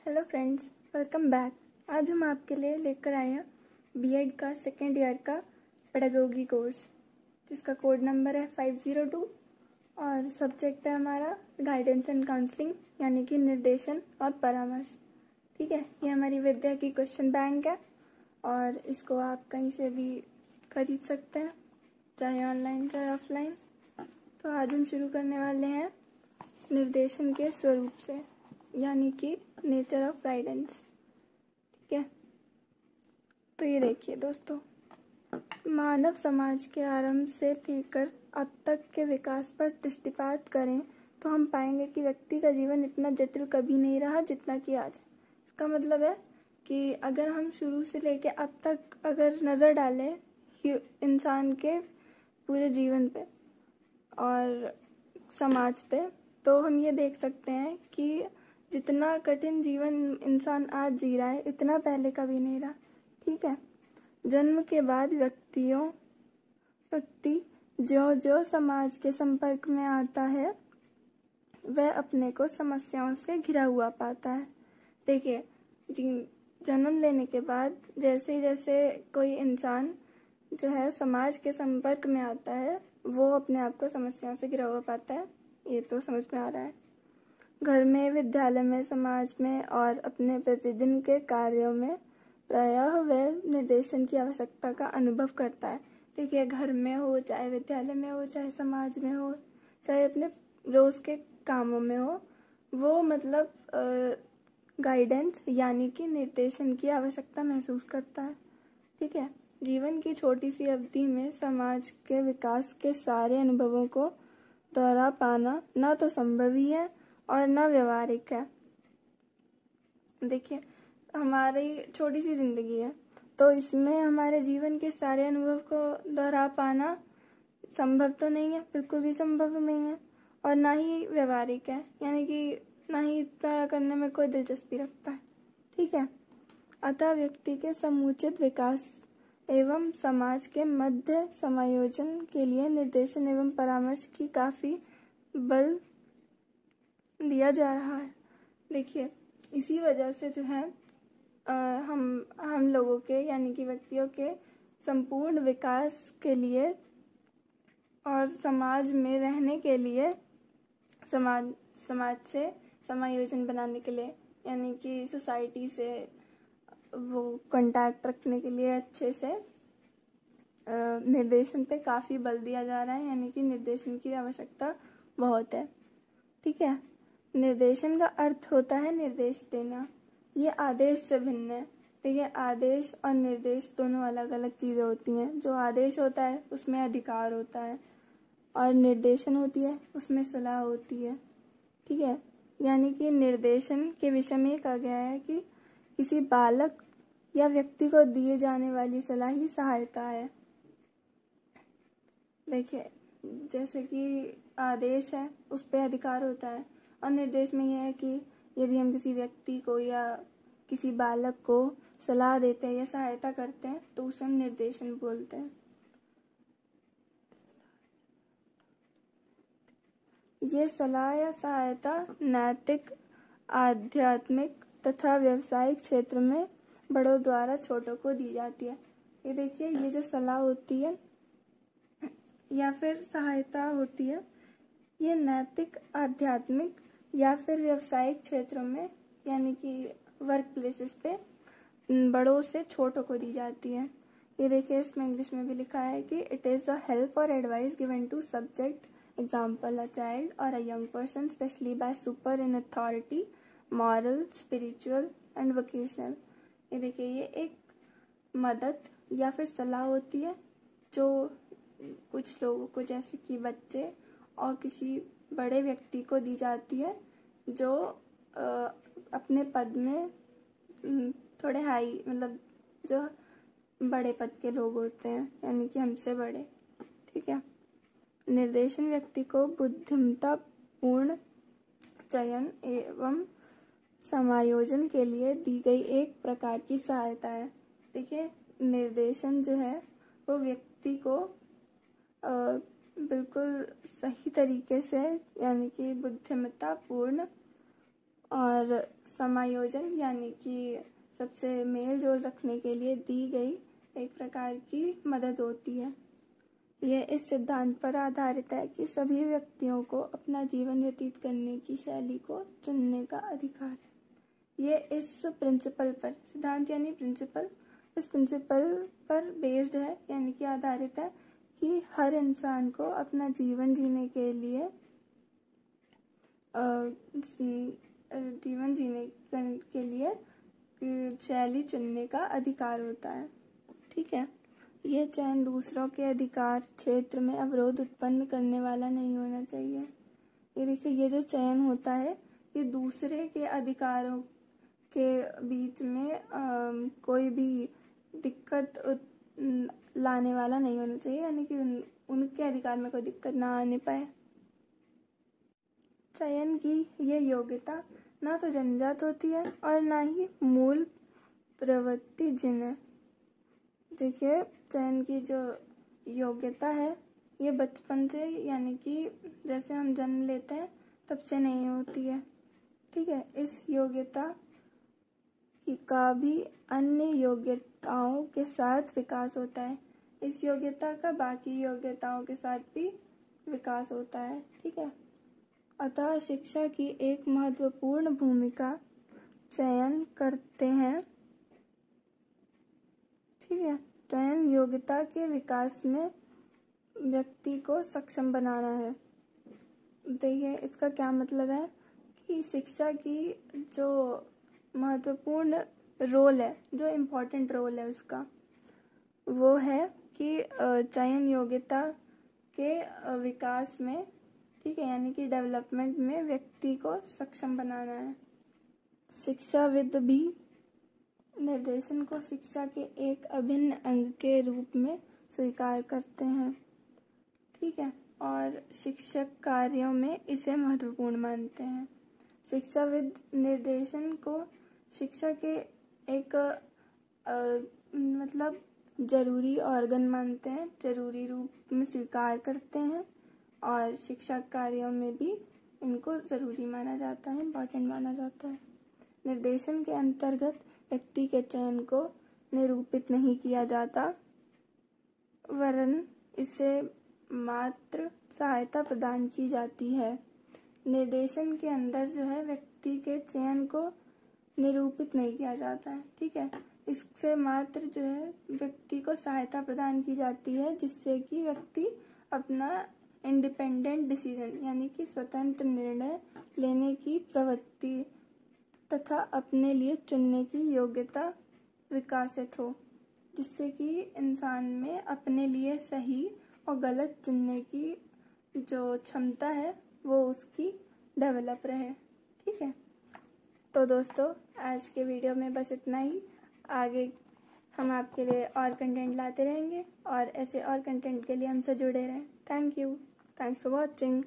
Hello friends, welcome back. आज हम आपके लिए लेकर आए हैं बीएड का सेकेंड ईयर का पेडागोगी कोर्स, जिसका कोड नंबर है 502 और सब्जेक्ट है हमारा गाइडेंस एंड काउंसलिंग, यानी कि निर्देशन और परामर्श। ठीक है, ये हमारी विद्या की क्वेश्चन बैंक है और इसको आप कहीं से भी खरीद सकते हैं, चाहे ऑनलाइन चाहे ऑफलाइन। तो आज हम शुरू करने वाले हैं निर्देशन के स्वरूप से, यानी कि नेचर ऑफ गाइडेंस। ठीक है, तो ये देखिए दोस्तों, मानव समाज के आरंभ से लेकर अब तक के विकास पर दृष्टिपात करें तो हम पाएंगे कि व्यक्ति का जीवन इतना जटिल कभी नहीं रहा जितना कि आज है। इसका मतलब है कि अगर हम शुरू से लेकर अब तक अगर नज़र डालें इंसान के पूरे जीवन पे और समाज पे, तो हम ये देख सकते हैं कि जितना कठिन जीवन इंसान आज जी रहा है इतना पहले कभी नहीं रहा। ठीक है, जन्म के बाद व्यक्ति जो जो समाज के संपर्क में आता है वह अपने को समस्याओं से घिरा हुआ पाता है। देखिए, जन्म लेने के बाद जैसे जैसे कोई इंसान जो है समाज के संपर्क में आता है वो अपने आप को समस्याओं से घिरा हुआ पाता है। ये तो समझ में आ रहा है। घर में, विद्यालय में, समाज में और अपने प्रतिदिन के कार्यों में प्रायः वह निर्देशन की आवश्यकता का अनुभव करता है। देखिए, घर में हो, चाहे विद्यालय में हो, चाहे समाज में हो, चाहे अपने रोज़ के कामों में हो, वो मतलब गाइडेंस यानी कि निर्देशन की आवश्यकता महसूस करता है। ठीक है, जीवन की छोटी सी अवधि में समाज के विकास के सारे अनुभवों को दोहरा पाना न तो संभव ही है और न व्यवहारिक है। देखिए, हमारी छोटी सी जिंदगी है तो इसमें हमारे जीवन के सारे अनुभव को दोहरा पाना संभव तो नहीं है, बिल्कुल भी संभव नहीं है, और ना ही व्यवहारिक है, यानी कि ना ही इतना करने में कोई दिलचस्पी रखता है। ठीक है, अतः व्यक्ति के समुचित विकास एवं समाज के मध्य समायोजन के लिए निर्देशन एवं परामर्श की काफ़ी बल दिया जा रहा है। देखिए, इसी वजह से जो है हम लोगों के यानी कि व्यक्तियों के संपूर्ण विकास के लिए और समाज में रहने के लिए, समाज से समायोजन बनाने के लिए, यानी कि सोसाइटी से वो कांटेक्ट रखने के लिए अच्छे से निर्देशन पे काफ़ी बल दिया जा रहा है, यानी कि निर्देशन की आवश्यकता बहुत है। ठीक है, निर्देशन का अर्थ होता है निर्देश देना। ये आदेश से भिन्न है। देखिए, आदेश और निर्देश दोनों अलग अलग चीज़ें होती हैं। जो आदेश होता है उसमें अधिकार होता है और निर्देशन होती है उसमें सलाह होती है। ठीक है, यानी कि निर्देशन के विषय में ये कहा गया है कि किसी बालक या व्यक्ति को दिए जाने वाली सलाह ही सहायता है। देखिए, जैसे कि आदेश है उस पर अधिकार होता है और निर्देश में यह है कि यदि हम किसी व्यक्ति को या किसी बालक को सलाह देते हैं या सहायता करते हैं तो उसे हम निर्देशन बोलते हैं। ये सलाह या सहायता नैतिक, आध्यात्मिक तथा व्यावसायिक क्षेत्र में बड़ों द्वारा छोटों को दी जाती है। ये देखिए, ये जो सलाह होती है या फिर सहायता होती है, ये नैतिक, आध्यात्मिक या फिर व्यावसायिक क्षेत्रों में, यानी कि वर्क प्लेसेस पे बड़ों से छोटों को दी जाती है। ये देखिए, इसमें इंग्लिश में भी लिखा है कि इट इज़ अ हेल्प और advice given to subject, example a child और a young person, specially by super in authority, moral, spiritual and vocational. ये देखिए, ये एक मदद या फिर सलाह होती है जो कुछ लोगों को, जैसे कि बच्चे और किसी बड़े व्यक्ति को दी जाती है जो अपने पद में थोड़े हाई, मतलब जो बड़े पद के लोग होते हैं, यानी कि हमसे बड़े। ठीक है, निर्देशन व्यक्ति को बुद्धिमत्तापूर्ण चयन एवं समायोजन के लिए दी गई एक प्रकार की सहायता है। देखिए, निर्देशन जो है वो व्यक्ति को बिल्कुल सही तरीके से, यानी कि बुद्धिमत्तापूर्ण और समायोजन यानी कि सबसे मेल जोल रखने के लिए दी गई एक प्रकार की मदद होती है। यह इस सिद्धांत पर आधारित है कि सभी व्यक्तियों को अपना जीवन व्यतीत करने की शैली को चुनने का अधिकार है। ये इस प्रिंसिपल पर, सिद्धांत यानी प्रिंसिपल, इस प्रिंसिपल पर बेस्ड है यानी कि आधारित है कि हर इंसान को अपना जीवन जीने के लिए शैली चुनने का अधिकार होता है। ठीक है, यह चयन दूसरों के अधिकार क्षेत्र में अवरोध उत्पन्न करने वाला नहीं होना चाहिए। ये देखिए, ये जो चयन होता है ये दूसरे के अधिकारों के बीच में कोई भी दिक्कत लाने वाला नहीं होना चाहिए, यानी कि उनके अधिकार में कोई दिक्कत ना आने पाए। चयन की यह योग्यता ना तो जन्मजात होती है और ना ही मूल प्रवृत्ति जिन। देखिए, चयन की जो योग्यता है ये बचपन से, यानी कि जैसे हम जन्म लेते हैं तब से नहीं होती है। ठीक है, इस योग्यता का भी अन्य योग्यताओं के साथ विकास होता है। इस योग्यता का बाकी योग्यताओं के साथ भी विकास होता है। ठीक है, अतः शिक्षा की एक महत्वपूर्ण भूमिका चयन करते हैं। ठीक है, चयन योग्यता के विकास में व्यक्ति को सक्षम बनाना है। देखिए, इसका क्या मतलब है कि शिक्षा की जो महत्वपूर्ण रोल है, जो इम्पोर्टेंट रोल है उसका, वो है कि चयन योग्यता के विकास में, ठीक है, यानी कि डेवलपमेंट में व्यक्ति को सक्षम बनाना है। शिक्षाविद भी निर्देशन को शिक्षा के एक अभिन्न अंग के रूप में स्वीकार करते हैं। ठीक है, और शिक्षक कार्यों में इसे महत्वपूर्ण मानते हैं। शिक्षाविद निर्देशन को शिक्षा के एक मतलब जरूरी ऑर्गन मानते हैं, जरूरी रूप में स्वीकार करते हैं, और शिक्षा कार्यों में भी इनको ज़रूरी माना जाता है, इम्पॉर्टेंट माना जाता है। निर्देशन के अंतर्गत व्यक्ति के चयन को निरूपित नहीं किया जाता, वरन इसे मात्र सहायता प्रदान की जाती है। निर्देशन के अंदर जो है व्यक्ति के चयन को निरूपित नहीं किया जाता है। ठीक है, इससे मात्र जो है व्यक्ति को सहायता प्रदान की जाती है, जिससे कि व्यक्ति अपना इंडिपेंडेंट डिसीजन यानी कि स्वतंत्र निर्णय लेने की प्रवृत्ति तथा अपने लिए चुनने की योग्यता विकसित हो, जिससे कि इंसान में अपने लिए सही और गलत चुनने की जो क्षमता है वो उसकी डेवलप रहे। ठीक है, तो दोस्तों आज के वीडियो में बस इतना ही। आगे हम आपके लिए और कंटेंट लाते रहेंगे और ऐसे और कंटेंट के लिए हमसे जुड़े रहें। Thank you, thanks for watching.